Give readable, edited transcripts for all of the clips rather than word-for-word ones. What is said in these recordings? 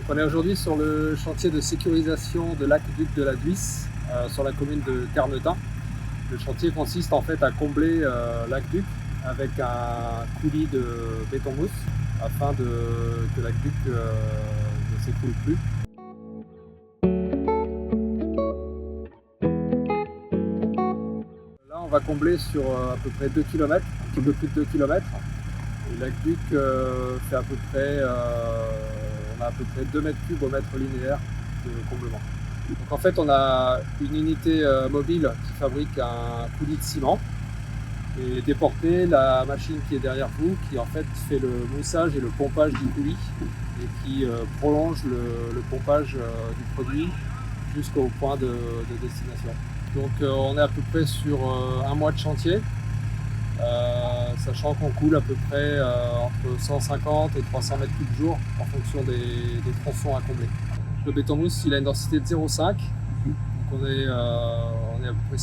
On est aujourd'hui sur le chantier de sécurisation de l'aqueduc de la Duisse sur la commune de Carnetin. Le chantier consiste en fait à combler l'aqueduc avec un coulis de béton mousse afin que l'aqueduc ne s'écoule plus. Là on va combler sur à peu près 2 km, un petit peu plus de 2 km. L'aqueduc fait à peu près, on a à peu près 2 mètres cubes au mètre linéaire de comblement. Donc en fait on a une unité mobile qui fabrique un coulis de ciment et déporter la machine qui est derrière vous qui en fait fait le moussage et le pompage du coulis et qui prolonge le pompage du produit jusqu'au point de destination. Donc on est à peu près sur un mois de chantier. Sachant qu'on coule à peu près entre 150 et 300 mètres cubes jour en fonction des tronçons à combler. Le béton mousse il a une densité de 0,5, donc on est à peu près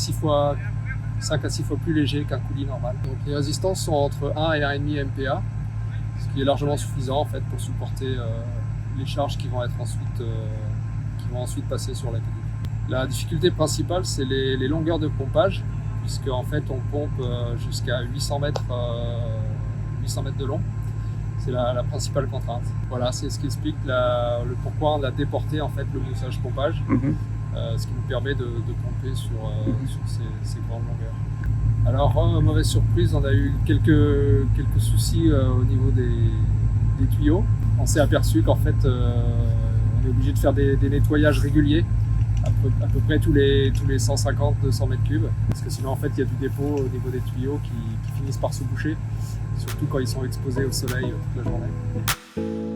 5 à 6 fois plus léger qu'un coulis normal. Donc les résistances sont entre 1 et 1,5 MPa, ce qui est largement suffisant en fait pour supporter les charges qui vont ensuite passer sur l'aqueduc. La difficulté principale c'est les longueurs de pompage, puisque en fait on pompe jusqu'à 800 mètres de long. C'est la principale contrainte. Voilà, c'est ce qui explique le pourquoi on a déporté en fait le moussage pompage, ce qui nous permet de pomper sur ces grandes longueurs. Alors mauvaise surprise, on a eu quelques soucis au niveau des tuyaux. On s'est aperçu qu'en fait on est obligé de faire des nettoyages réguliers à peu près tous les 150-200 mètres cubes, parce que sinon en fait il y a du dépôt au niveau des tuyaux qui finissent par se boucher, surtout quand ils sont exposés au soleil toute la journée.